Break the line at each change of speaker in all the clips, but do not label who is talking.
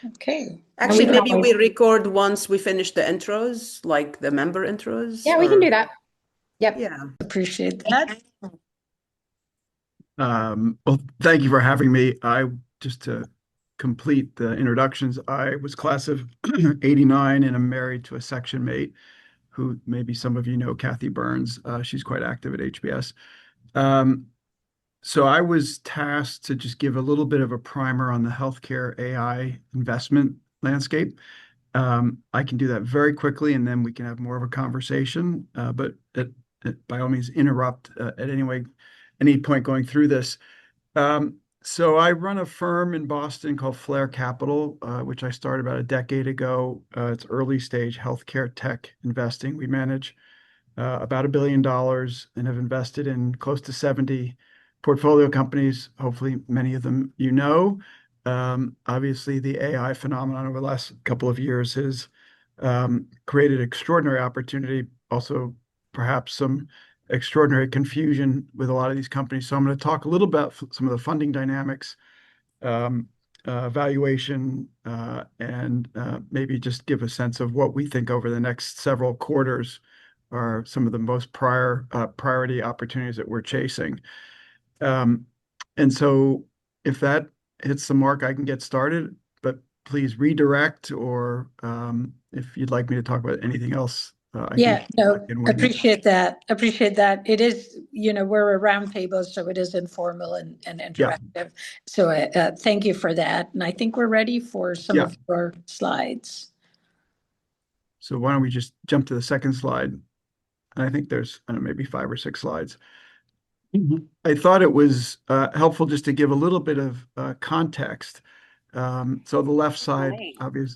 Okay.
Actually, maybe we record once we finish the intros, like the member intros.
Yeah, we can do that. Yep.
Yeah.
Appreciate that.
Well, thank you for having me. Just to complete the introductions, I was class of 89 and I'm married to a section mate who maybe some of you know, Kathy Burns. She's quite active at HBS. So I was tasked to just give a little bit of a primer on the healthcare AI investment landscape. I can do that very quickly, and then we can have more of a conversation. But by all means, interrupt at any point going through this. So I run a firm in Boston called Flare Capital, which I started about a decade ago. It's early stage healthcare tech investing. We manage about $1 billion and have invested in close to 70 portfolio companies. Hopefully, many of them you know. Obviously, the AI phenomenon over the last couple of years has created extraordinary opportunity, also perhaps some extraordinary confusion with a lot of these companies. So I'm going to talk a little about some of the funding dynamics, valuation, and maybe just give a sense of what we think over the next several quarters are some of the most priority opportunities that we're chasing. And so if that hits the mark, I can get started, but please redirect or if you'd like me to talk about anything else.
Appreciate that. Appreciate that. It is, we're a roundtable, so it is informal and interactive. Yeah. So thank you for that. And I think we're ready for some of your slides.
So why don't we just jump to the second slide? I think there's, I don't know, maybe 5 or 6 slides. I thought it was helpful just to give a little bit of context. So the left side, obviously,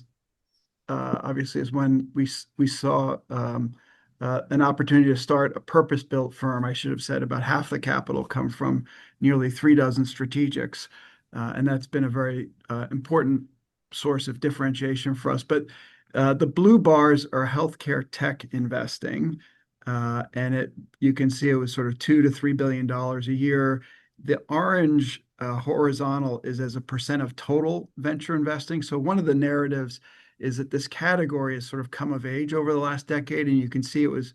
is when we saw an opportunity to start a purpose-built firm. I should have said about half the capital come from nearly 3 dozen strategics, and that's been a very important source of differentiation for us. But the blue bars are healthcare tech investing. And you can see it was sort of $2 to $3 billion a year. The orange horizontal is as a percent of total venture investing. So one of the narratives is that this category has sort of come of age over the last decade, and you can see it was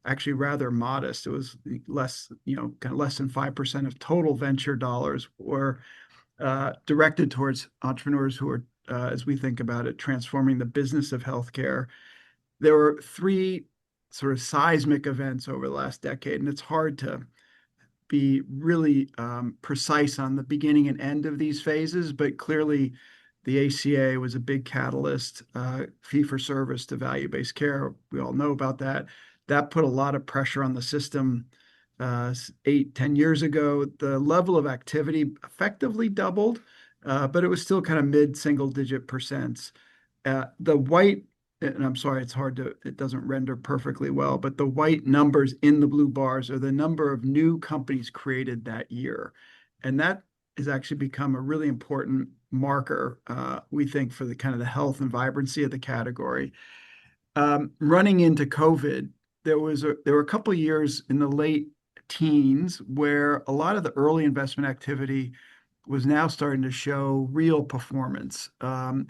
actually rather modest. It was less, kind of less than 5% of total venture dollars were directed towards entrepreneurs who are, as we think about it, transforming the business of healthcare. There were 3 sort of seismic events over the last decade, and it's hard to be really precise on the beginning and end of these phases, but clearly the ACA was a big catalyst, fee-for-service to value-based care. We all know about that. That put a lot of pressure on the system 8, 10 years ago. The level of activity effectively doubled, but it was still kind of mid-single-digit percents. The white, and I'm sorry, it doesn't render perfectly well, but the white numbers in the blue bars are the number of new companies created that year. And that has actually become a really important marker, we think, for the kind of the health and vibrancy of the category. Running into COVID, there were a couple of years in the late teens where a lot of the early investment activity was now starting to show real performance. And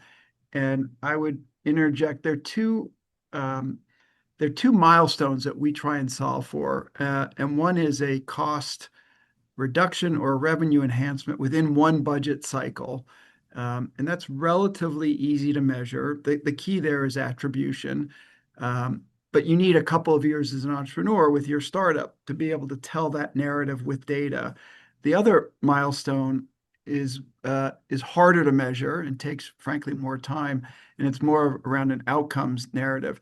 I would interject, there are two milestones that we try and solve for. And one is a cost reduction or revenue enhancement within one budget cycle. And that's relatively easy to measure. The key there is attribution. But you need a couple of years as an entrepreneur with your startup to be able to tell that narrative with data. The other milestone is harder to measure and takes, frankly, more time, and it's more around an outcomes narrative.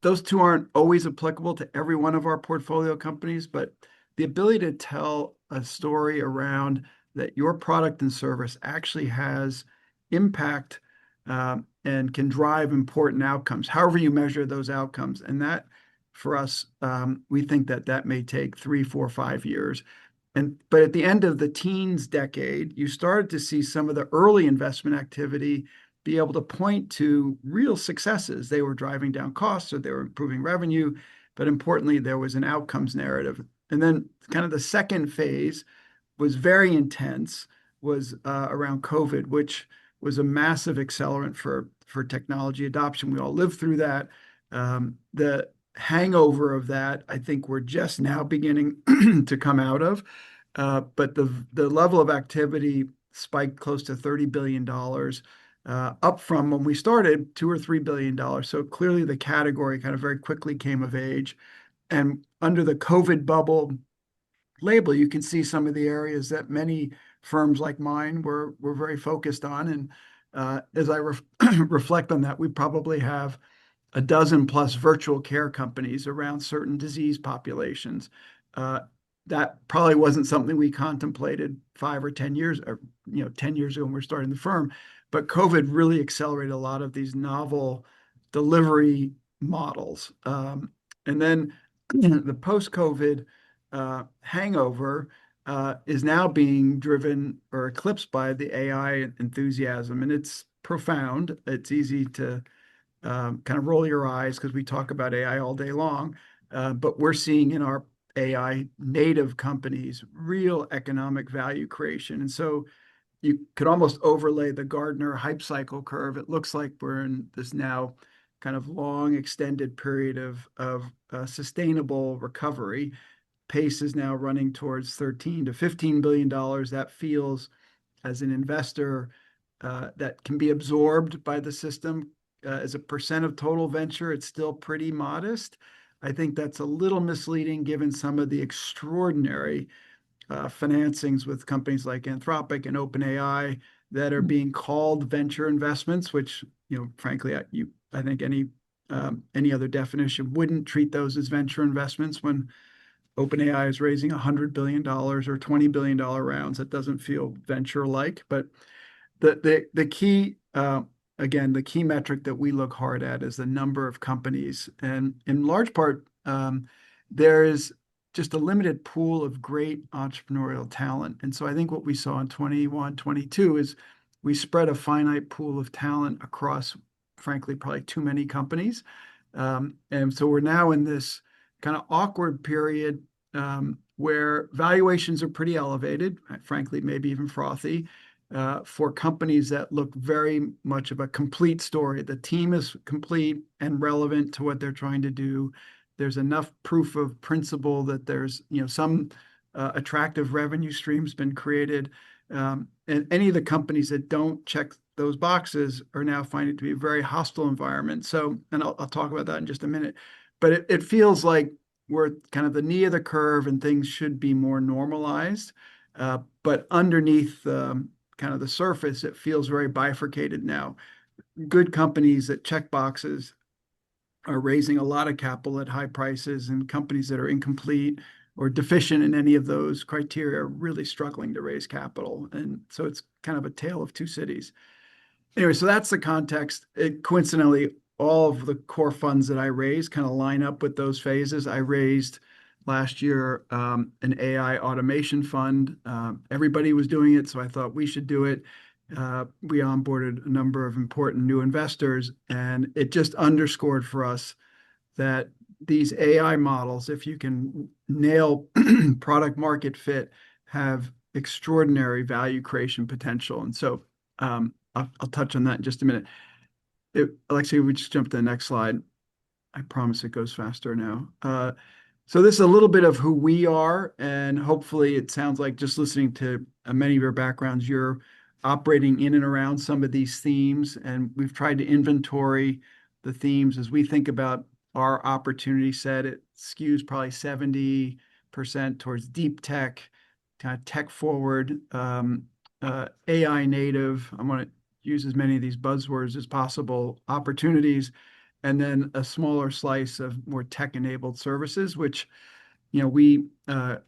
Those two aren't always applicable to every one of our portfolio companies, but the ability to tell a story around that your product and service actually has impact and can drive important outcomes, however you measure those outcomes. And that, for us, we think that may take 3, 4, 5 years. But at the end of the teens decade, you started to see some of the early investment activity be able to point to real successes. They were driving down costs, or they were improving revenue, but importantly, there was an outcomes narrative. And then kind of the second phase was very intense, was around COVID, which was a massive accelerant for technology adoption. We all lived through that. The hangover of that, I think we're just now beginning to come out of. But the level of activity spiked close to $30 billion, up from when we started $2 or $3 billion. So clearly the category kind of very quickly came of age. And under the COVID bubble label, you can see some of the areas that many firms like mine were very focused on. And as I reflect on that, we probably have a dozen plus virtual care companies around certain disease populations. That probably wasn't something we contemplated 5 or 10 years, or 10 years ago when we were starting the firm. But COVID really accelerated a lot of these novel delivery models. And then the post-COVID hangover is now being driven or eclipsed by the AI enthusiasm, and it's profound. It's easy to kind of roll your eyes because we talk about AI all day long, but we're seeing in our AI native companies real economic value creation. And so you could almost overlay the Gartner hype cycle curve. It looks like we're in this now kind of long extended period of sustainable recovery. Pace is now running towards $13 to $15 billion. That feels, as an investor, that can be absorbed by the system. As a percent of total venture, it's still pretty modest. I think that's a little misleading given some of the extraordinary financings with companies like Anthropic and OpenAI that are being called venture investments, which, frankly, I think any other definition wouldn't treat those as venture investments. When OpenAI is raising $100 billion or $20 billion rounds, that doesn't feel venture-like. But the key, again, the key metric that we look hard at is the number of companies. And in large part, there is just a limited pool of great entrepreneurial talent. And so I think what we saw in 21, 22 is we spread a finite pool of talent across, frankly, probably too many companies. And so we're now in this kind of awkward period where valuations are pretty elevated, frankly, maybe even frothy, for companies that look very much of a complete story. The team is complete and relevant to what they're trying to do. There's enough proof of principle that there's some attractive revenue streams been created. And any of the companies that don't check those boxes are now finding it to be a very hostile environment. So, and I'll talk about that in just a minute. But it feels like we're kind of the knee of the curve and things should be more normalized. But underneath kind of the surface, it feels very bifurcated now. Good companies that check boxes are raising a lot of capital at high prices, and companies that are incomplete or deficient in any of those criteria are really struggling to raise capital. And so it's kind of a tale of two cities. Anyway, so that's the context. Coincidentally, all of the core funds that I raised kind of line up with those phases. I raised last year an AI automation fund. Everybody was doing it, so I thought we should do it. We onboarded a number of important new investors, and it just underscored for us that these AI models, if you can nail product market fit, have extraordinary value creation potential. And so I'll touch on that in just a minute. Alexei, we just jump to the next slide. I promise it goes faster now. So this is a little bit of who we are, and hopefully it sounds like, just listening to many of your backgrounds, you're operating in and around some of these themes, and we've tried to inventory the themes as we think about our opportunity set. It skews probably 70% towards deep tech, kind of tech forward, AI native. I want to use as many of these buzzwords as possible, opportunities, and then a smaller slice of more tech-enabled services, which we are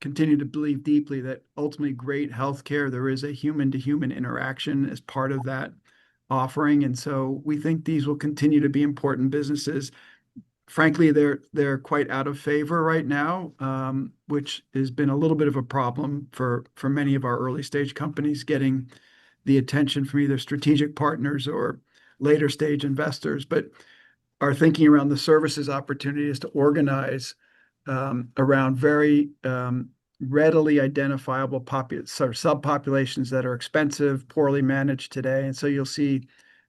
continue to believe deeply that ultimately great healthcare, there is a human-to-human interaction as part of that offering. And so we think these will continue to be important businesses. Frankly, they're quite out of favor right now, which has been a little bit of a problem for many of our early stage companies getting the attention from either strategic partners or later stage investors. But our thinking around the services opportunity is to organize around very readily identifiable sort of subpopulations that are expensive, poorly managed today. And so you'll see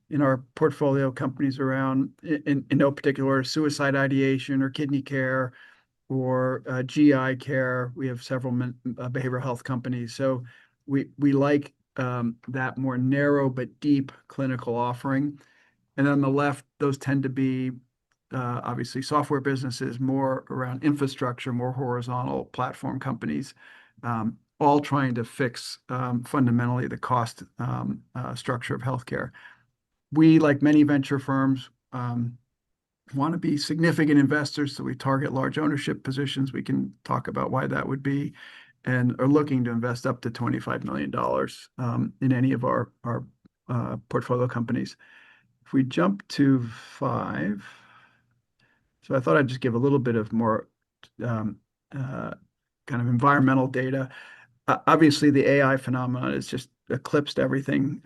in our portfolio companies around, in no particular order, suicide ideation or kidney care or GI care. We have several behavioral health companies. So we like that more narrow but deep clinical offering. And on the left, those tend to be obviously software businesses, more around infrastructure, more horizontal platform companies, all trying to fix fundamentally the cost structure of healthcare. We, like many venture firms, want to be significant investors, so we target large ownership positions. We can talk about why that would be, and are looking to invest up to $25 million in any of our portfolio companies. If we jump to 5, so I thought I'd just give a little bit of more kind of environmental data. Obviously, the AI phenomenon has just eclipsed everything.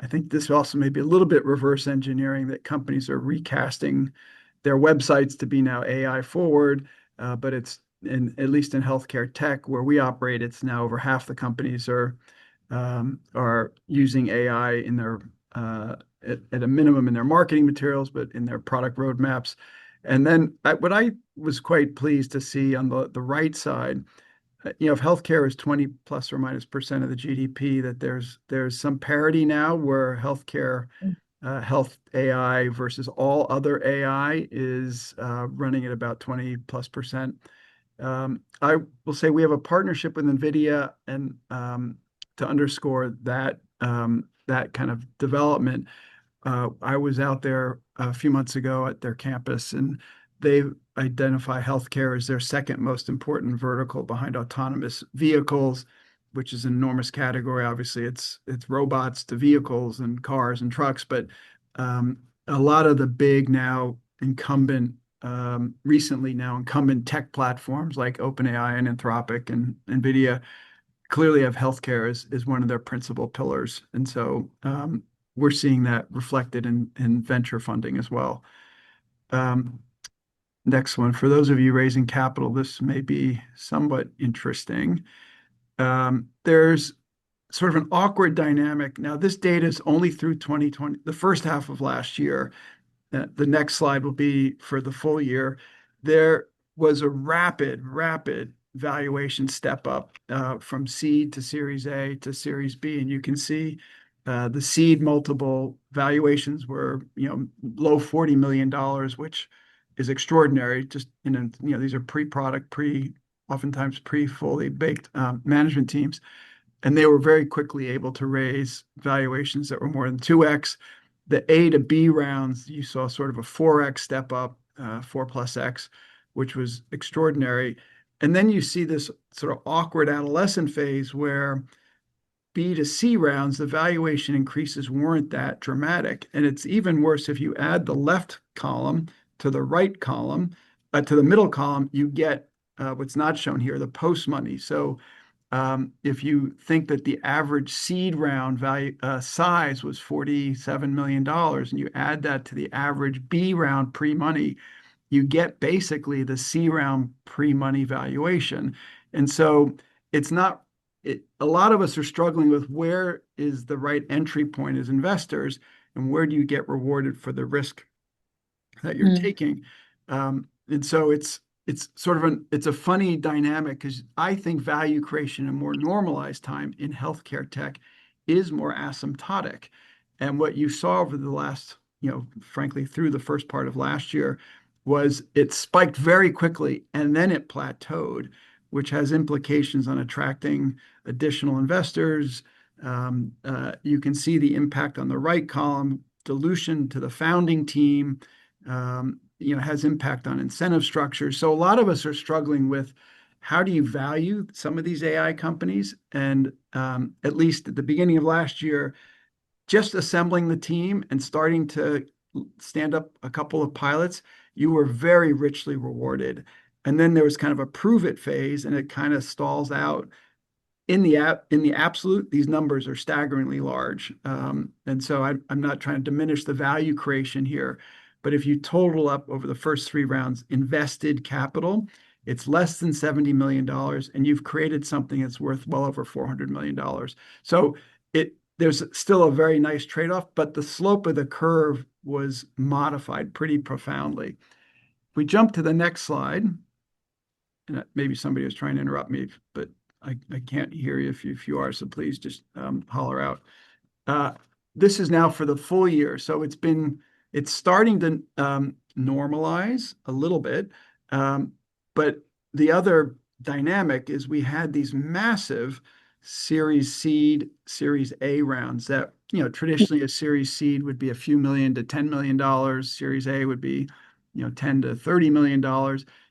I think this also may be a little bit reverse engineering, that companies are recasting their websites to be now AI forward, but it's at least in healthcare tech where we operate, it's now over half the companies are using AI in their at a minimum in their marketing materials, but in their product roadmaps. And then what I was quite pleased to see on the right side, if healthcare is 20 plus or minus % of the GDP, that there's some parity now where healthcare health AI versus all other AI is running at about 20 plus %. I will say we have a partnership with NVIDIA, and to underscore that that kind of development, I was out there a few months ago at their campus, and they identify healthcare as their second most important vertical behind autonomous vehicles, which is an enormous category. Obviously, it's robots to vehicles and cars and trucks, but a lot of the big recently incumbent tech platforms like OpenAI and Anthropic and NVIDIA clearly have healthcare as one of their principal pillars. And so we're seeing that reflected in venture funding as well. Next one, for those of you raising capital, this may be somewhat interesting. There's sort of an awkward dynamic. Now, this data is only through 2020, the first half of last year. The next slide will be for the full year. There was a rapid valuation step up from seed to Series A to Series B. And you can see the seed multiple valuations were, low $40 million, which is extraordinary. Just, these are pre-product, oftentimes pre-fully baked management teams. And they were very quickly able to raise valuations that were more than 2x. The A to B rounds, you saw sort of a 4x step up, 4 plus X, which was extraordinary. And then you see this sort of awkward adolescent phase where B to C rounds, the valuation increases weren't that dramatic. And it's even worse if you add the left column to the right column, to the middle column, you get what's not shown here, the post money. So if you think that the average seed round value size was $47 million, and you add that to the average B round pre-money, you get basically the C round pre-money valuation. And so it's not, a lot of us are struggling with where is the right entry point as investors, and where do you get rewarded for the risk that you're taking. And so it's sort of it's a funny dynamic, because I think value creation in more normalized time in healthcare tech is more asymptotic. And what you saw over the last, frankly, through the first part of last year, was it spiked very quickly and then it plateaued, which has implications on attracting additional investors. You can see the impact on the right column, dilution to the founding team, has impact on incentive structures. So a lot of us are struggling with how do you value some of these AI companies? And at least at the beginning of last year, just assembling the team and starting to stand up a couple of pilots, you were very richly rewarded. And then there was kind of a prove it phase, and it kind of stalls out. In the absolute, these numbers are staggeringly large. And so I'm not trying to diminish the value creation here, but if you total up over the first 3 rounds invested capital, It's less than $70 million, and you've created something that's worth well over $400 million. So there's still a very nice trade-off, but the slope of the curve was modified pretty profoundly. If we jump to the next slide, and maybe somebody was trying to interrupt me, but I can't hear you if you are, so please just holler out. This is now for the full year, so it's starting to normalize a little bit, but the other dynamic is we had these massive Series Seed, Series A rounds that, traditionally a Series Seed would be a few million to $10 million. Series A would be, $10 to $30 million.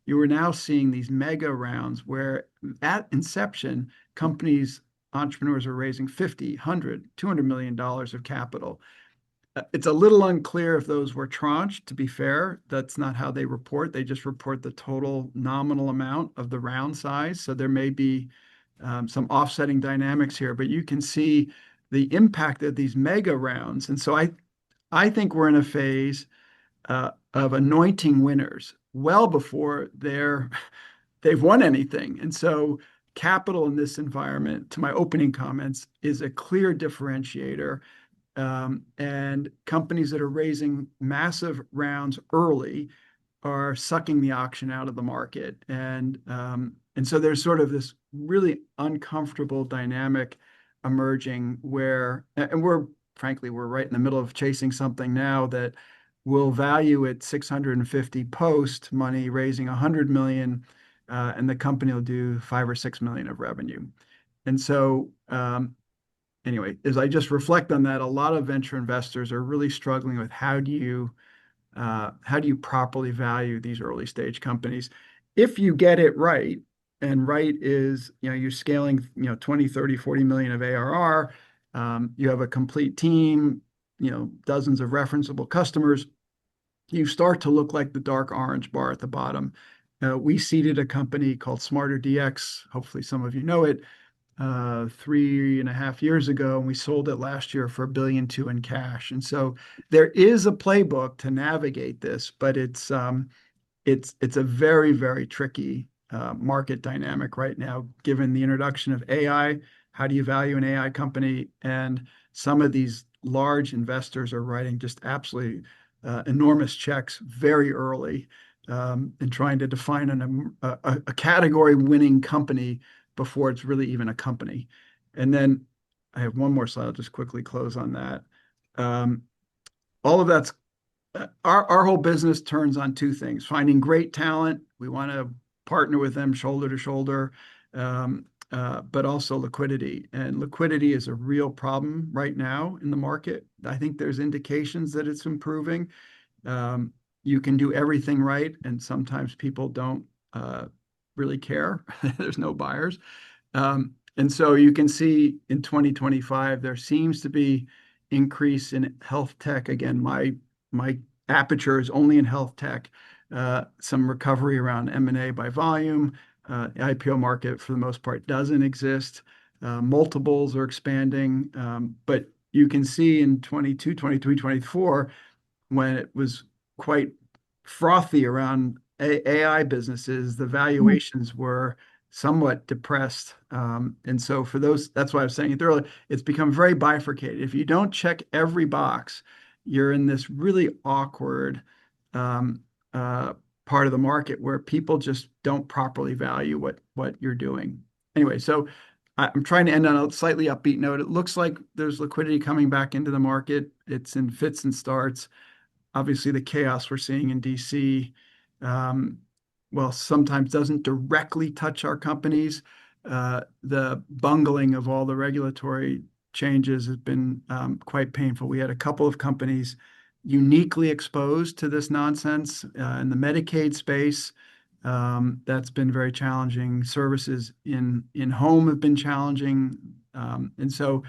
You are now seeing these mega rounds where at inception, entrepreneurs are raising $50, $100, $200 million of capital. It's a little unclear if those were tranched. To be fair, that's not how they report. They just report the total nominal amount of the round size. So there may be some offsetting dynamics here, but you can see the impact of these mega rounds. And so I think we're in a phase of anointing winners well before they've won anything. And so capital in this environment, to my opening comments, is a clear differentiator. And companies that are raising massive rounds early are sucking the auction out of the market. And so there's sort of this really uncomfortable dynamic emerging where, and we're right in the middle of chasing something now that will value at 650 post money, raising 100 million, and the company will do 5 or 6 million of revenue. And so, anyway, as I just reflect on that, a lot of venture investors are really struggling with how do you properly value these early stage companies? If you get it right, and right is, you're scaling, 20, 30, 40 million of ARR, you have a complete team, dozens of referenceable customers, you start to look like the dark orange bar at the bottom. We seeded a company called Smarter DX. Hopefully some of you know it. 3.5 years ago, and we sold it last year for $1.2 billion in cash. And so there is a playbook to navigate this, but it's a very, very tricky market dynamic right now, given the introduction of AI. How do you value an AI company? And some of these large investors are writing just absolutely enormous checks very early and trying to define a category-winning company before it's really even a company. And then I have one more slide. I'll just quickly close on that. All of that's our whole business turns on two things: finding great talent. We want to partner with them shoulder to shoulder, but also liquidity. And liquidity is a real problem right now in the market. I think there's indications that it's improving. You can do everything right, and sometimes people don't really care. There's no buyers. And so you can see in 2025, there seems to be increase in health tech. Again, my aperture is only in health tech, some recovery around M&A by volume. The IPO market, for the most part, doesn't exist. Multiples are expanding. But you can see in 22, 23, 24, when it was quite frothy around AI businesses, the valuations were somewhat depressed. And so for those, that's why I was saying it earlier, it's become very bifurcated. If you don't check every box, you're in this really awkward part of the market where people just don't properly value what you're doing. Anyway, so I'm trying to end on a slightly upbeat note. It looks like there's liquidity coming back into the market. It's in fits and starts. Obviously, the chaos we're seeing in DC, well, sometimes doesn't directly touch our companies. The bungling of all the regulatory changes has been quite painful. We had a couple of companies uniquely exposed to this nonsense in the Medicaid space. That's been very challenging. Services in home have been challenging. And so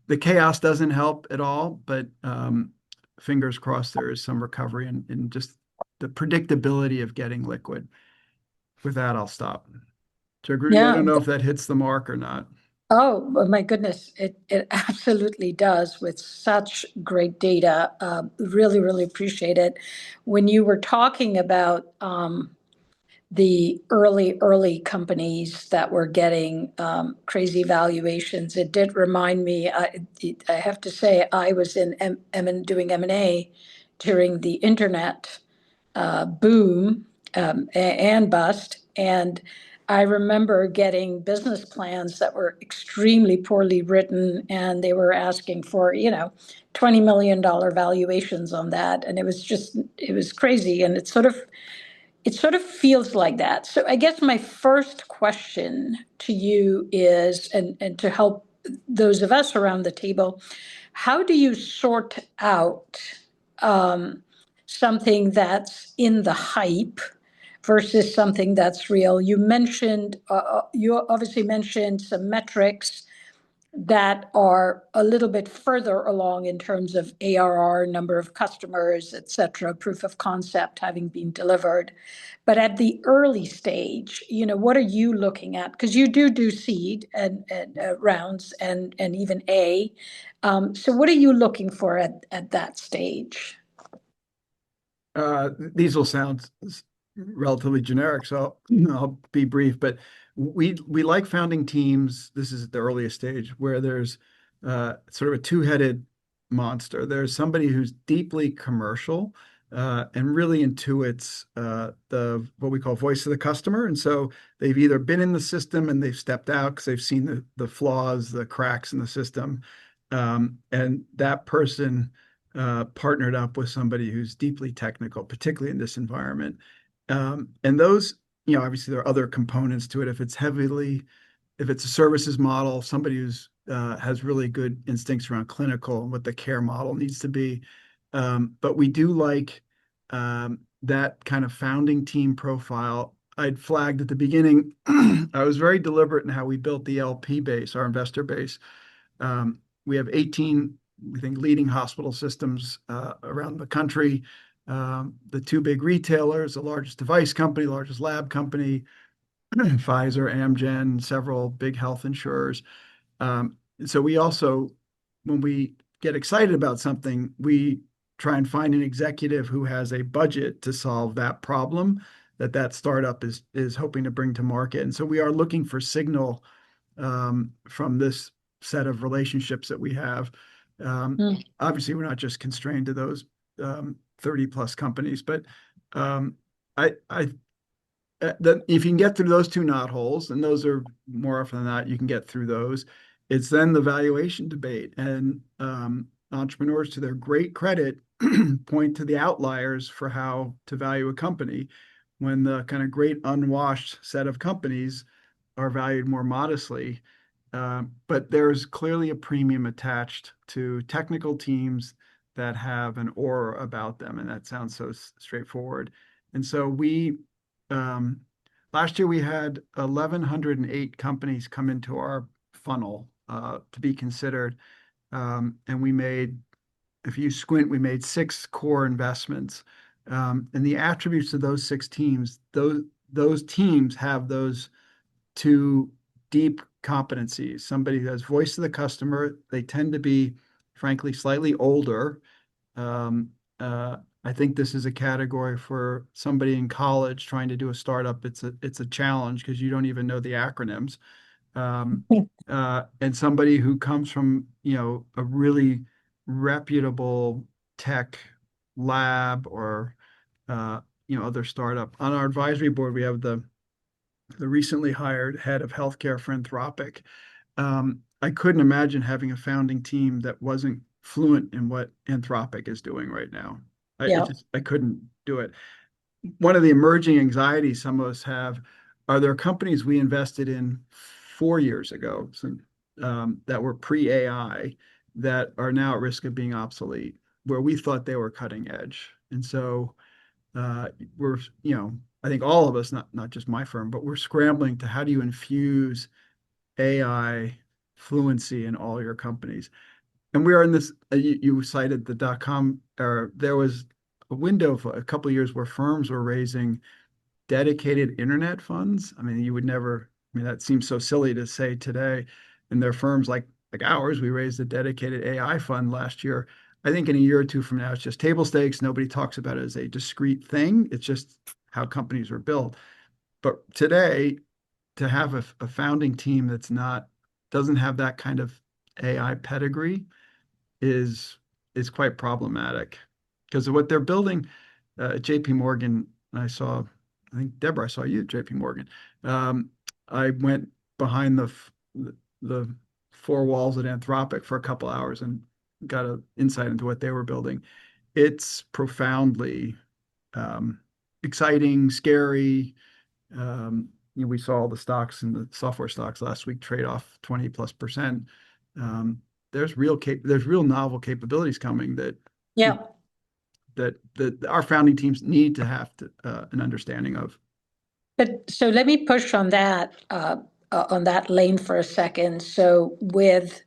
the chaos doesn't help at all, but fingers crossed there is some recovery in just the predictability of getting liquid. With that, I'll stop. So, Greeley, I don't know if that hits the mark or not.
Oh, my goodness. It absolutely does, with such great data. Really, really appreciate it. When you were talking about the early companies that were getting crazy valuations. It did remind me, I have to say, I was in doing M&A during the internet boom and bust. And I remember getting business plans that were extremely poorly written, and they were asking for, $20 million valuations on that. And it was crazy. And it sort of feels like that. So I guess my first question to you is, and to help those of us around the table, how do you sort out something that's in the hype versus something that's real? You obviously mentioned some metrics that are a little bit further along in terms of ARR, number of customers, et cetera, proof of concept having been delivered. But at the early stage, what are you looking at? Because you do seed and rounds and even A. So what are you looking for at that stage?
These will sound relatively generic, so I'll be brief. But we like founding teams. This is at the earliest stage where there's sort of a two-headed monster. There's somebody who's deeply commercial and really intuits the what we call voice of the customer. And so they've either been in the system and they've stepped out because they've seen the flaws, the cracks in the system, and that person partnered up with somebody who's deeply technical, particularly in this environment. And those, obviously there are other components to it. If it's a services model, somebody who's has really good instincts around clinical and what the care model needs to be. But we do like that kind of founding team profile. I'd flagged at the beginning, I was very deliberate in how we built the LP base, our investor base. We have 18, we think, leading hospital systems around the country. The two big retailers, the largest device company, largest lab company, Pfizer, Amgen, several big health insurers. So we also, when we get excited about something, we try and find an executive who has a budget to solve that problem that startup is hoping to bring to market. And so we are looking for signal from this set of relationships that we have. Obviously, we're not just constrained to those 30 plus companies, but if you can get through those two knotholes, and those are more often than not, you can get through those. It's then the valuation debate, and entrepreneurs, to their great credit, point to the outliers for how to value a company, when the kind of great unwashed set of companies are valued more modestly. But there's clearly a premium attached to technical teams that have an aura about them, and that sounds so straightforward. And so last year we had 1,108 companies come into our funnel to be considered, and we made, if you squint, we made 6 core investments. And the attributes of those 6 teams, those teams have those 2 deep competencies. Somebody who has voice of the customer. They tend to be, frankly, slightly older. I think this is a category for somebody in college trying to do a startup. It's a challenge because you don't even know the acronyms. And somebody who comes from, a really reputable tech lab or, other startup. On our advisory board, we have the recently hired head of healthcare for Anthropic. I couldn't imagine having a founding team that wasn't fluent in what Anthropic is doing right now. I couldn't do it. One of the emerging anxieties some of us have are there companies we invested in 4 years ago that were pre-AI that are now at risk of being obsolete, where we thought they were cutting edge. And so we're, I think all of us, not just my firm, but we're scrambling to how do you infuse AI fluency in all your companies. And we are in this, you cited the .com, or there was a window for a couple of years where firms were raising dedicated internet funds. I mean, that seems so silly to say today. And there are firms like ours, we raised a dedicated AI fund last year. I think in a year or two from now, it's just table stakes. Nobody talks about it as a discrete thing. It's just how companies are built. but today, to have a founding team doesn't have that kind of AI pedigree is quite problematic because of what they're building. JP Morgan, I think Deborah, I saw you at JP Morgan. I went behind the four walls at Anthropic for a couple hours and got an insight into what they were building. It's profoundly exciting, scary. We saw all the stocks and the software stocks last week trade off 20+%. There's real novel capabilities coming that our founding teams need to have an understanding of.
But so let me push on that lane for a second. So with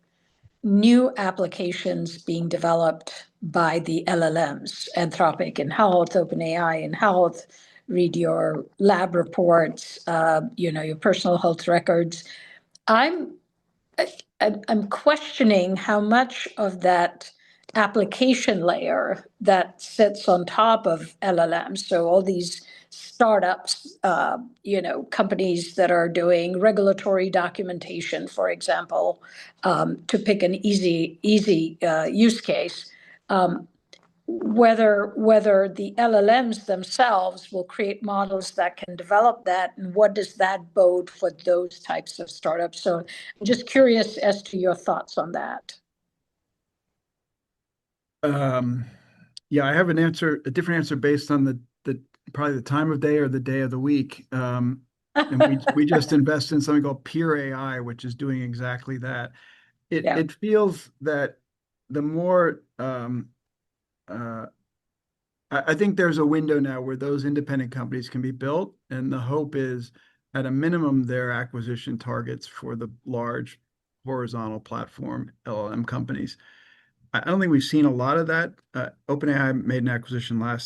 new applications being developed by the LLMs, Anthropic in health, OpenAI in health, read your lab reports, your personal health records. I'm questioning how much of that application layer that sits on top of LLMs. So all these startups, companies that are doing regulatory documentation, for example, to pick an easy use case. Whether the LLMs themselves will create models that can develop that, and what does that bode for those types of startups? So I'm just curious as to your thoughts on that.
Yeah, I have a different answer based on the probably the time of day or the day of the week. And we just invested in something called Peer AI, which is doing exactly that. It feels that the more I think there's a window now where those independent companies can be built, and the hope is, at a minimum, their acquisition targets for the large horizontal platform LLM companies. I don't think we've seen a lot of that. OpenAI made an acquisition I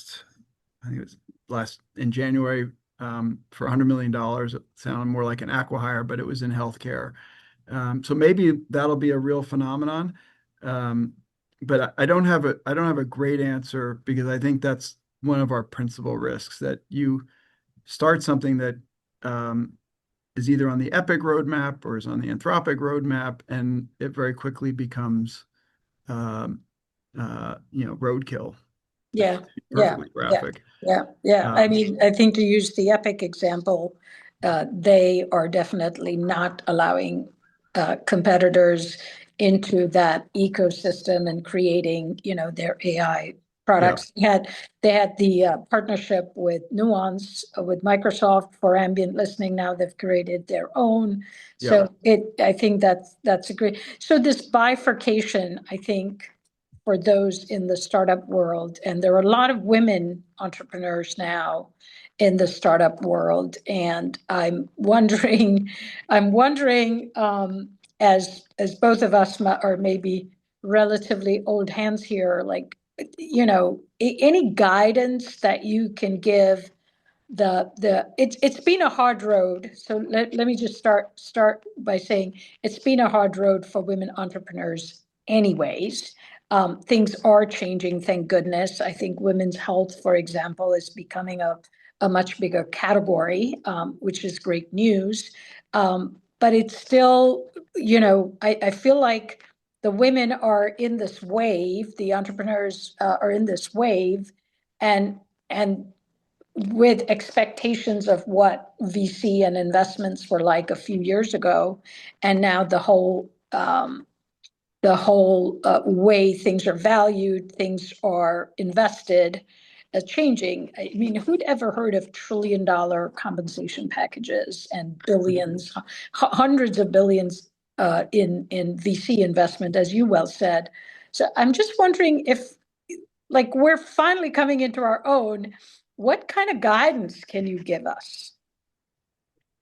think it was in January, for $100 million. It sounded more like an acqui-hire, but it was in healthcare. So maybe that'll be a real phenomenon. But I don't have a great answer, because I think that's one of our principal risks, that you start something that is either on the Epic roadmap or is on the Anthropic roadmap, and it very quickly becomes roadkill.
Yeah.
Perfectly graphic.
Yeah. I mean, I think, to use the Epic example, they are definitely not allowing competitors into that ecosystem and creating, their AI products. They had the partnership with Nuance with Microsoft for ambient listening. Now they've created their own. So I think that's a great. So this bifurcation, I think, for those in the startup world, and there are a lot of women entrepreneurs now in the startup world, and I'm wondering, as both of us are maybe relatively old hands here, like, any guidance that you can give. It's been a hard road. So let me just start by saying it's been a hard road for women entrepreneurs anyways. Things are changing, thank goodness. I think women's health, for example, is becoming a much bigger category, which is great news. But it's still, I feel like the women are in this wave, the entrepreneurs are in this wave, and with expectations of what VC and investments were like a few years ago, and now the whole way things are valued, things are invested, changing. I mean, who'd ever heard of trillion-dollar compensation packages and billions, hundreds of billions in VC investment, as you well said? So I'm just wondering if, like, we're finally coming into our own. What kind of guidance can you give us?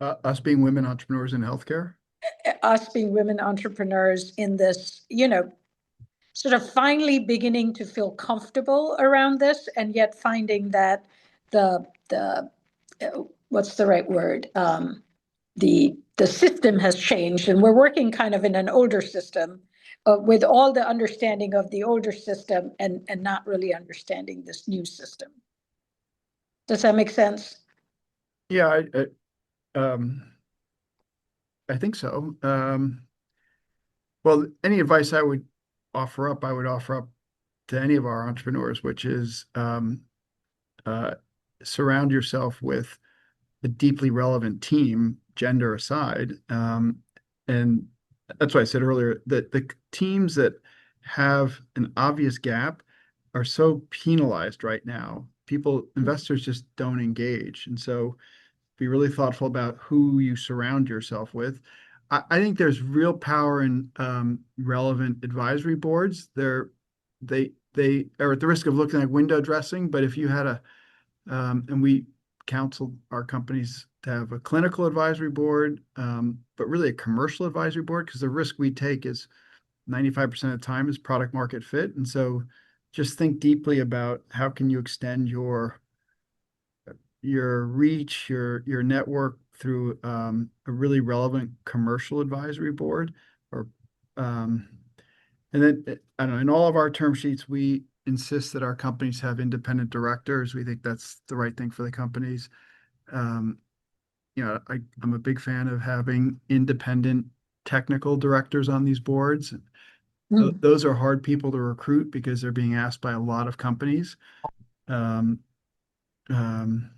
Us being women entrepreneurs in healthcare?
Us being women entrepreneurs in this, sort of finally beginning to feel comfortable around this, and yet finding that the what's the right word? The system has changed, and we're working kind of in an older system, with all the understanding of the older system, and not really understanding this new system. Does that make sense?
Yeah, I think so. Well, any advice I would offer up, to any of our entrepreneurs, which is uh, surround yourself with a deeply relevant team, gender aside. And that's why I said earlier that the teams that have an obvious gap are so penalized right now. Investors just don't engage. And so be really thoughtful about who you surround yourself with. I think there's real power in relevant advisory boards. They are at the risk of looking like window dressing, but if you had and we counsel our companies to have a clinical advisory board, but really a commercial advisory board, because the risk we take is 95% of the time is product market fit. And so just think deeply about how can you extend your reach, your network through a really relevant commercial advisory board, or and then I don't know. In all of our term sheets, we insist that our companies have independent directors. We think that's the right thing for the companies. Um, I'm a big fan of having independent technical directors on these boards. Those are hard people to recruit because they're being asked by a lot of companies. Um, um,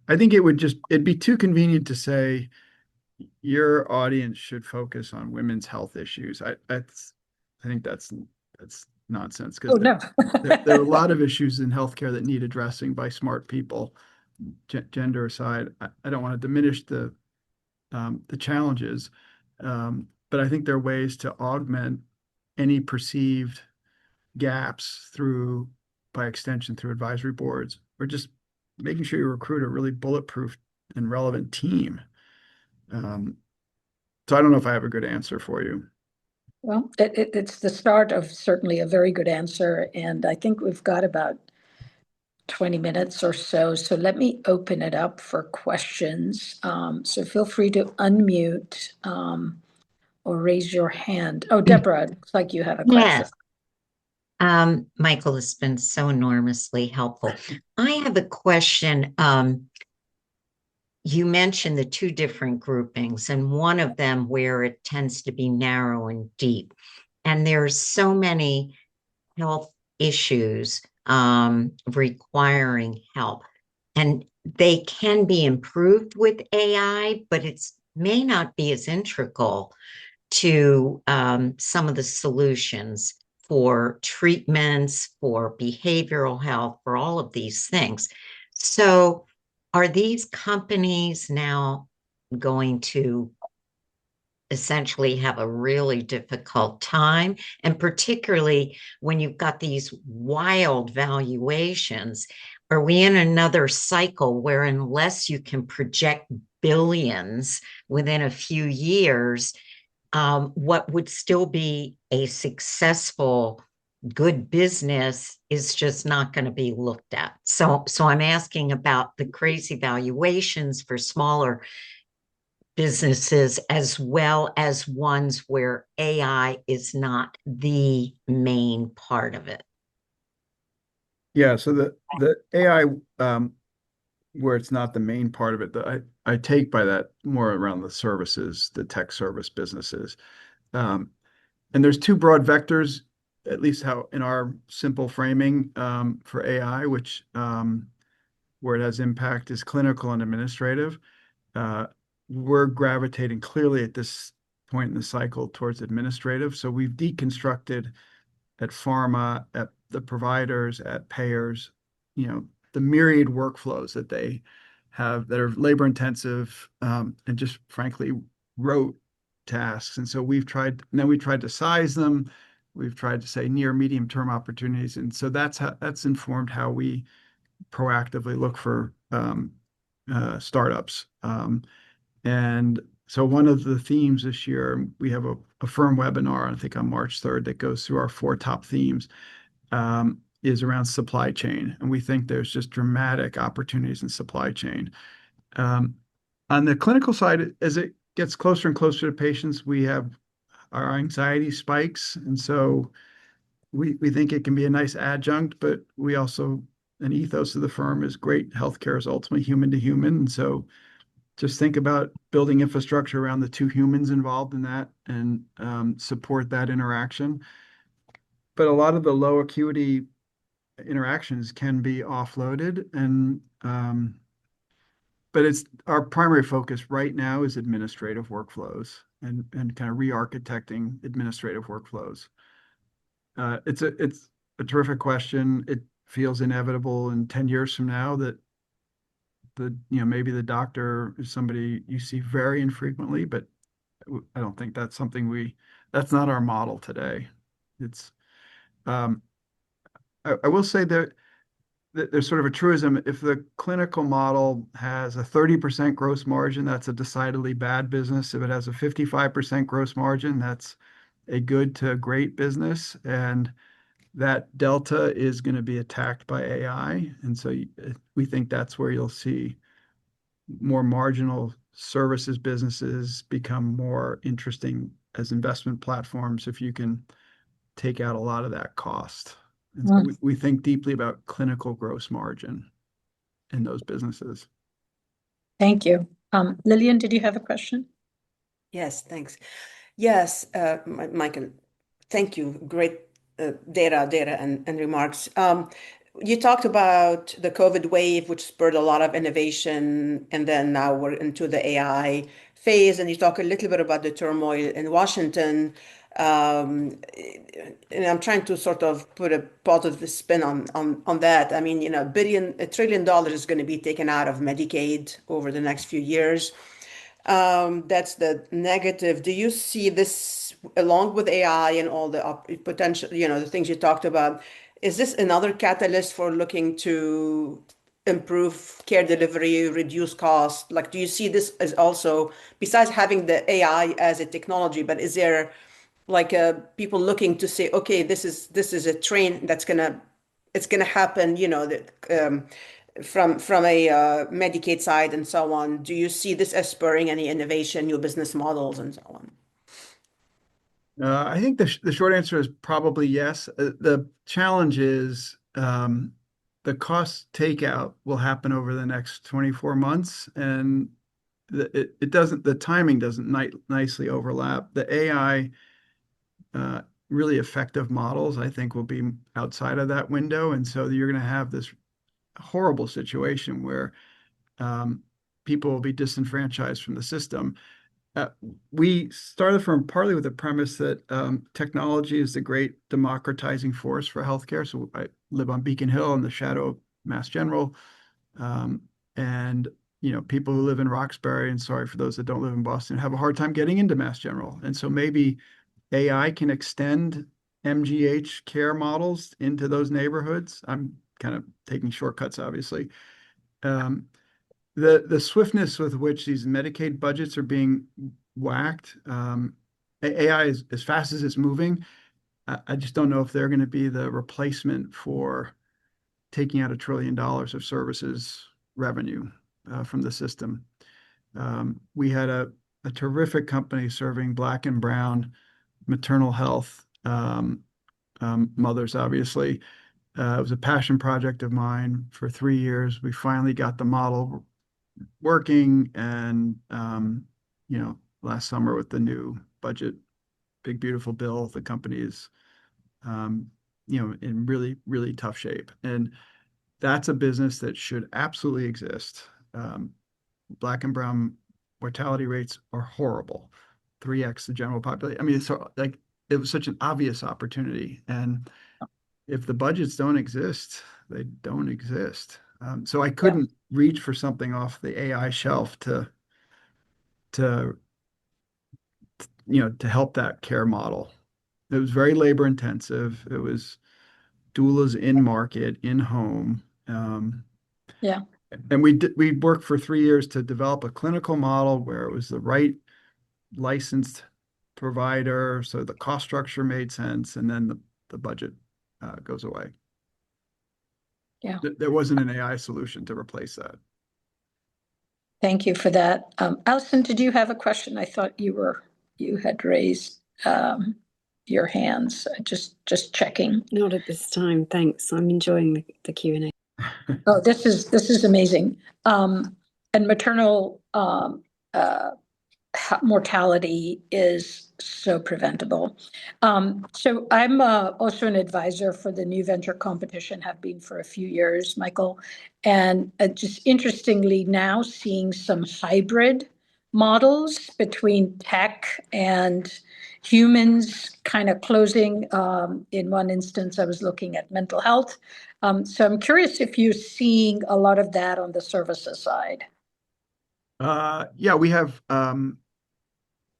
I think it'd be too convenient to say your audience should focus on women's health issues. I think that's nonsense, because
no.
there are a lot of issues in healthcare that need addressing by smart people, gender aside. I don't want to diminish the challenges, but I think there are ways to augment any perceived gaps by extension, through advisory boards, or just making sure you recruit a really bulletproof and relevant team. So I don't know if I have a good answer for you.
Well, it's the start of certainly a very good answer, and I think we've got about 20 minutes or so. So let me open it up for questions. So feel free to unmute or raise your hand. Oh, Deborah, it looks like you have a question.
Yes. Michael has been so enormously helpful. I have a question. You mentioned the two different groupings, and one of them where it tends to be narrow and deep. And there's so many health issues requiring help. And they can be improved with AI, but it may not be as integral to some of the solutions for treatments, for behavioral health, for all of these things. So, are these companies now going to essentially have a really difficult time? And particularly when you've got these wild valuations, are we in another cycle where, unless you can project billions within a few years, what would still be a successful, good business is just not going to be looked at? So I'm asking about the crazy valuations for smaller businesses, as well as ones where AI is not the main part of it.
Yeah, so the AI, where it's not the main part of it, I take by that more around the services, the tech service businesses. And there's two broad vectors, at least how in our simple framing, for AI, which where it has impact is clinical and administrative. We're gravitating clearly at this point in the cycle towards administrative. So we've deconstructed at pharma, at the providers, at payers, the myriad workflows that they have that are labor intensive, and just frankly rote tasks. And so we tried to size them. We've tried to say near medium term opportunities. And so that's informed how we proactively look for startups. And so one of the themes this year, we have a firm webinar, I think on March 3rd, that goes through our 4 top themes, is around supply chain. And we think there's just dramatic opportunities in supply chain. On the clinical side, as it gets closer and closer to patients, we have our anxiety spikes. And so we think it can be a nice adjunct, but an ethos of the firm is great healthcare is ultimately human to human. And so just think about building infrastructure around the two humans involved in that and support that interaction. But a lot of the low acuity interactions can be offloaded, and but it's our primary focus right now is administrative workflows and kind of re-architecting administrative workflows. It's a terrific question. It feels inevitable in 10 years from now that maybe the doctor is somebody you see very infrequently, but I don't think that's something that's not our model today. It's I will say that there's sort of a truism. If the clinical model has a 30% gross margin, that's a decidedly bad business. If it has a 55% gross margin, that's a good to great business. And that delta is going to be attacked by AI. And so we think that's where you'll see more marginal services businesses become more interesting as investment platforms if you can take out a lot of that cost. And so we think deeply about clinical gross margin in those businesses.
Thank you. Lillian, did you have a question?
Yes, thanks. Yes, Michael, thank you. Great data and remarks. You talked about the COVID wave, which spurred a lot of innovation, and then now we're into the AI phase, and you talk a little bit about the turmoil in Washington. And I'm trying to sort of put a positive spin on that. I mean, $1 trillion is going to be taken out of Medicaid over the next few years. That's the negative. Do you see this along with AI and all the potential, the things you talked about? Is this another catalyst for looking to improve care delivery, reduce costs? Like, do you see this as also, besides having the AI as a technology, but is there like people looking to say, okay, this is a train it's gonna happen, from a Medicaid side and so on. Do you see this as spurring any innovation, new business models, and so on?
I think the short answer is probably yes. The challenge is the cost takeout will happen over the next 24 months, and the timing doesn't nicely overlap. The AI really effective models, I think, will be outside of that window, and so you're going to have this horrible situation where people will be disenfranchised from the system. We started from partly with the premise that technology is the great democratizing force for healthcare. So I live on Beacon Hill in the shadow of Mass General. And people who live in Roxbury, and sorry for those that don't live in Boston, have a hard time getting into Mass General. And so maybe AI can extend MGH care models into those neighborhoods. I'm kind of taking shortcuts, obviously. The swiftness with which these Medicaid budgets are being whacked, AI is as fast as it's moving. I just don't know if they're going to be the replacement for taking out $1 trillion of services revenue from the system. We had a terrific company serving Black and Brown maternal health mothers, obviously. It was a passion project of mine for 3 years. We finally got the model working, and last summer with the new budget, big beautiful bill, the company is in really, really tough shape. And that's a business that should absolutely exist. Black and brown mortality rates are horrible, 3x the general population. I mean, so like it was such an obvious opportunity, and if the budgets don't exist, they don't exist. So I couldn't reach for something off the AI shelf to help that care model. It was very labor intensive. It was doulas in market, in home. And we worked for 3 years to develop a clinical model where it was the right licensed provider, so the cost structure made sense, and then the budget goes away.
Yeah.
There wasn't an AI solution to replace that.
Thank you for that. Allison, did you have a question? I thought you had raised your hands. Just checking.
Not at this time, thanks. I'm enjoying the Q&A.
Oh, this is amazing. and maternal mortality is so preventable. So I'm also an advisor for the new venture competition, have been for a few years, Michael. And just interestingly now seeing some hybrid models between tech and humans kind of closing. In one instance, I was looking at mental health. So I'm curious if you're seeing a lot of that on the services side.
Yeah, we have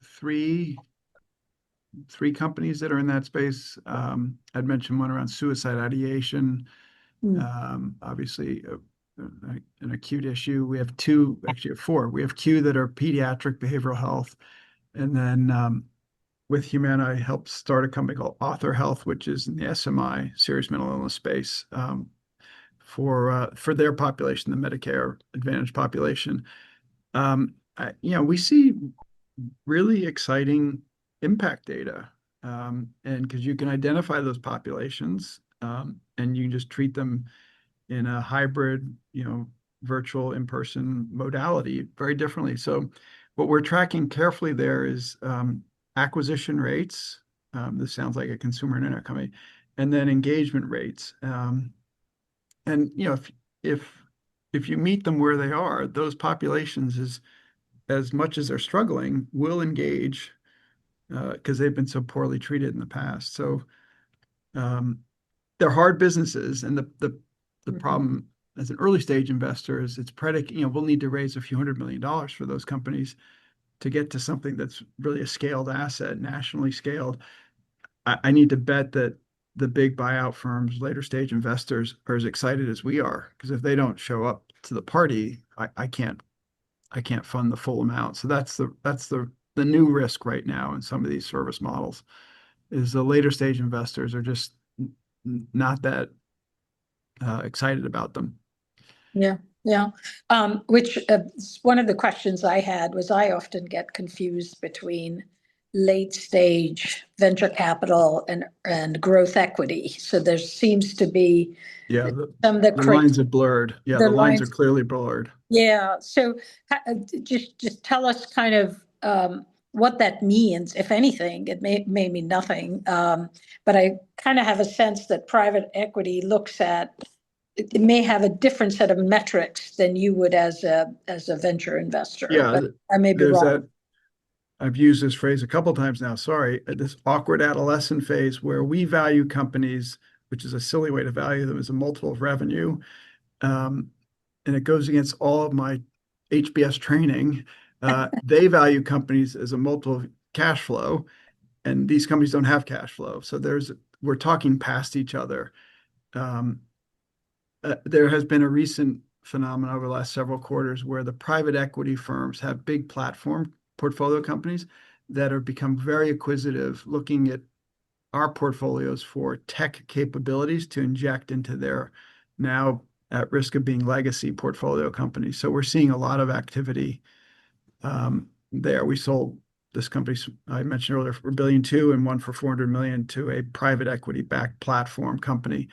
three companies that are in that space. I'd mentioned one around suicide ideation. Obviously, an acute issue. We have two, actually four. We have two that are pediatric behavioral health, and then with Humana, I helped start a company called Author Health, which is in the SMI, serious mental illness space, for their population, the Medicare Advantage population. We see really exciting impact data, and because you can identify those populations, and you can just treat them in a hybrid, virtual in-person modality very differently. So what we're tracking carefully there is acquisition rates. This sounds like a consumer internet company, and then engagement rates. And if you meet them where they are, those populations, as much as they're struggling, will engage because they've been so poorly treated in the past. So they're hard businesses, and the problem as an early stage investor is it's predicated. We'll need to raise a few $100 million for those companies to get to something that's really a scaled asset, nationally scaled. I need to bet that the big buyout firms, later stage investors, are as excited as we are, because if they don't show up to the party, I can't fund the full amount. So that's the new risk right now in some of these service models, is the later stage investors are just not that excited about them.
Yeah. Which one of the questions I had was I often get confused between late stage venture capital and growth equity. So there seems to be
the
the
lines are blurred. Yeah, the lines are clearly blurred.
Yeah. So just tell us kind of what that means, if anything. It may mean nothing, but I kind of have a sense that private equity looks at it may have a different set of metrics than you would as a venture investor.
Yeah,
but I may be wrong.
I've used this phrase a couple of times now. Sorry, this awkward adolescent phase where we value companies, which is a silly way to value them, as a multiple of revenue, and it goes against all of my HBS training. They value companies as a multiple of cash flow, and these companies don't have cash flow. So we're talking past each other. There has been a recent phenomenon over the last several quarters where the private equity firms have big platform portfolio companies that have become very acquisitive, looking at our portfolios for tech capabilities to inject into their now at risk of being legacy portfolio companies. So we're seeing a lot of activity there. We sold this company I mentioned earlier for $1.2 billion and one for $400 million to a private equity-backed platform company.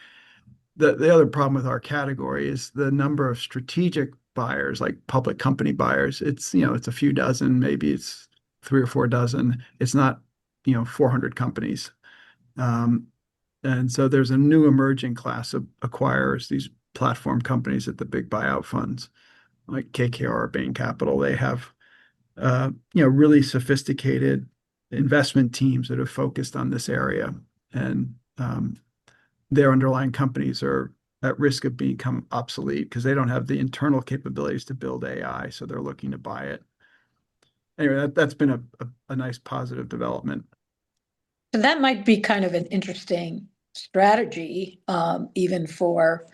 The other problem with our category is the number of strategic buyers, like public company buyers. It's a few dozen, maybe it's 3 or 4 dozen. It's not 400 companies. And so there's a new emerging class of acquirers, these platform companies at the big buyout funds like KKR, Bain Capital. They have really sophisticated investment teams that have focused on this area, and their underlying companies are at risk of becoming obsolete because they don't have the internal capabilities to build AI, so they're looking to buy it. Anyway, that's been a nice positive development.
So that might be kind of an interesting strategy, even for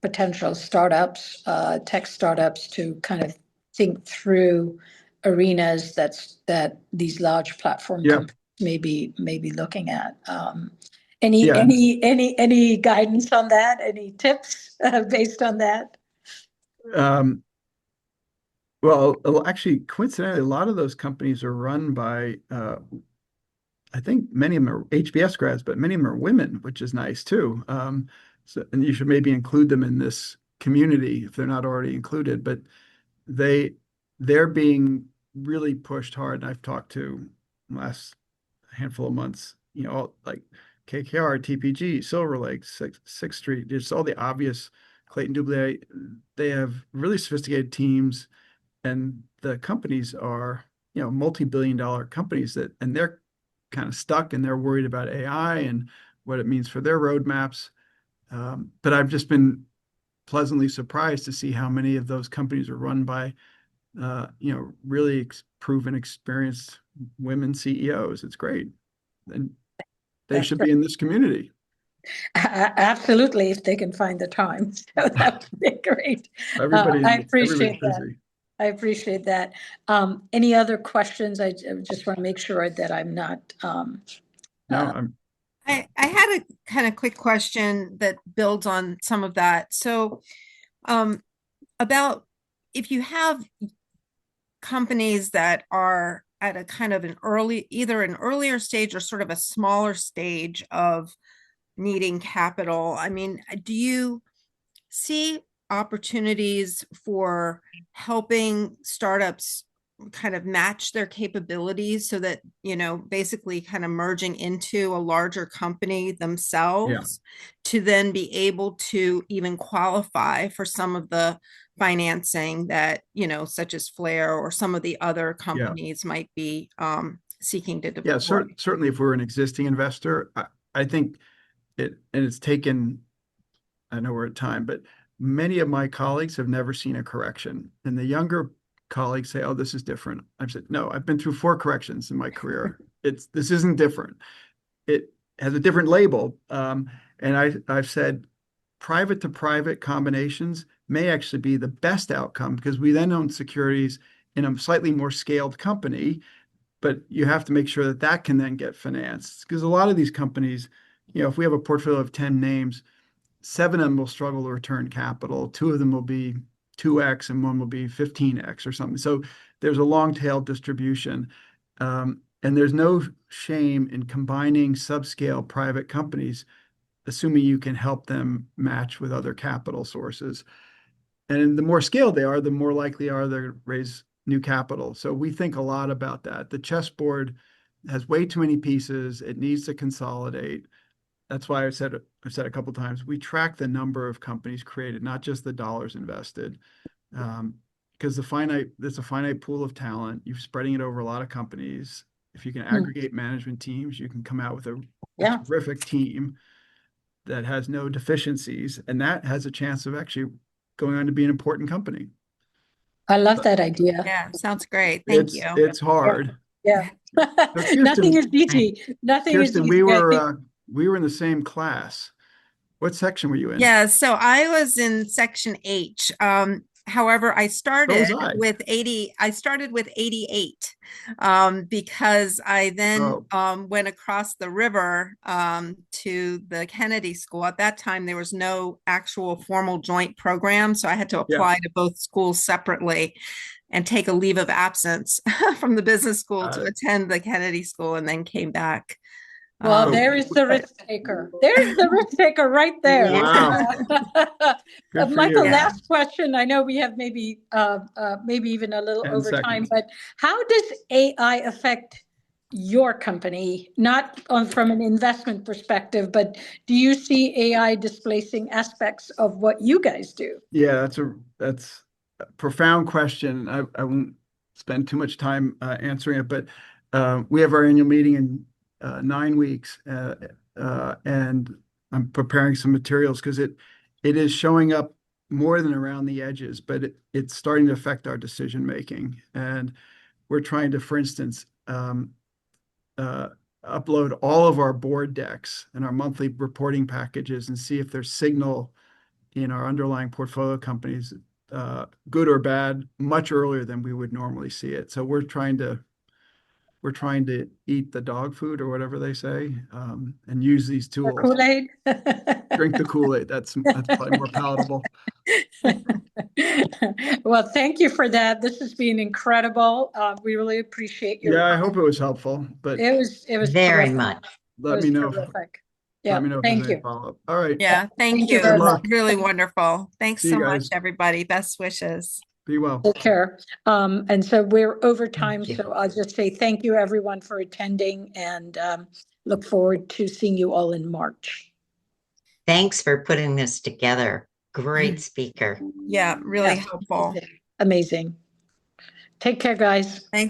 potential startups, tech startups, to kind of think through arenas that these large platform companies may be looking at. Any guidance on that? Any tips based on that?
Well, actually, coincidentally, a lot of those companies are run by, I think many of them are HBS grads, but many of them are women, which is nice too. And you should maybe include them in this community if they're not already included. But they're being really pushed hard. And I've talked to last handful of months, like KKR, TPG, Silver Lake, Sixth Street, just all the obvious Clayton Dublier. They have really sophisticated teams, and the companies are, multi-billion-dollar companies and they're kind of stuck and they're worried about AI and what it means for their roadmaps. But I've just been pleasantly surprised to see how many of those companies are run by, really proven, experienced women CEOs. It's great. And they should be in this community.
Absolutely, if they can find the time. So that would be great. I appreciate that.
Busy.
I appreciate that. Any other questions? I just want to make sure that I'm not.
No,
I had a kind of quick question that builds on some of that. So, about if you have companies that are at a kind of either an earlier stage or sort of a smaller stage of needing capital, I mean, do you see opportunities for helping startups kind of match their capabilities so that, basically kind of merging into a larger company themselves to then be able to even qualify for some of the financing that, such as Flare or some of the other companies might be seeking to deploy?
Yeah, certainly if we're an existing investor, I think it's taken, I know we're at time, but many of my colleagues have never seen a correction. And the younger colleagues say, oh, this is different. I've said, no, I've been through 4 corrections in my career. This isn't different. It has a different label. And I've said private to private combinations may actually be the best outcome because we then own securities in a slightly more scaled company, but you have to make sure that can then get financed. Because a lot of these companies, if we have a portfolio of 10 names, 7 of them will struggle to return capital. 2 of them will be 2x and 1 will be 15x or something. So there's a long tail distribution. And there's no shame in combining subscale private companies, assuming you can help them match with other capital sources. And the more scaled they are, the more likely are they to raise new capital. So we think a lot about that. The chessboard has way too many pieces. It needs to consolidate. That's why I've said a couple of times, we track the number of companies created, not just the dollars invested. Because there's a finite pool of talent. You're spreading it over a lot of companies. If you can aggregate management teams, you can come out with a terrific team that has no deficiencies, and that has a chance of actually going on to be an important company.
I love that idea.
Yeah, sounds great. Thank you.
It's hard.
Yeah.
So Kirsten,
Nothing is easy. Nothing is
Kirsten,
easy.
we were in the same class. What section were you in?
Yeah, so I was in section H. However, I started with 80. I started with 88 because I then went across the river to the Kennedy School. At that time, there was no actual formal joint program, so I had to apply to both schools separately and take a leave of absence from the business school to attend the Kennedy School, and then came back.
Well, there is the risk taker. There's the risk taker right there.
Wow.
Michael, last question. I know we have maybe even a little over time, but how does AI affect your company? Not from an investment perspective, but do you see AI displacing aspects of what you guys do?
Yeah, that's a profound question. I won't spend too much time answering it, but we have our annual meeting in 9 weeks, and I'm preparing some materials because it is showing up more than around the edges, but it's starting to affect our decision making. And we're trying to, for instance, upload all of our board decks and our monthly reporting packages and see if there's signal in our underlying portfolio companies, good or bad, much earlier than we would normally see it. So we're trying to eat the dog food or whatever they say, and use these tools.
The Kool-Aid.
Drink the Kool-Aid. That's probably more palatable.
Well, thank you for that. This has been incredible. We really appreciate your.
Yeah, I hope it was helpful. But
it was
very
terrific.
much.
Let me know.
Yeah,
let me know if
thank
there's
you.
any follow-up. All right.
Yeah, thank you.
Good luck.
Really wonderful. Thanks
See
so
you
much,
guys.
everybody. Best wishes.
Be well.
Take care. And so we're over time,
you.
so I'll just say thank you, everyone, for attending, and look forward to seeing you all in March.
Thanks for putting this together. Great speaker.
Yeah, really
Yes,
helpful.
amazing. Take care, guys.
Thanks.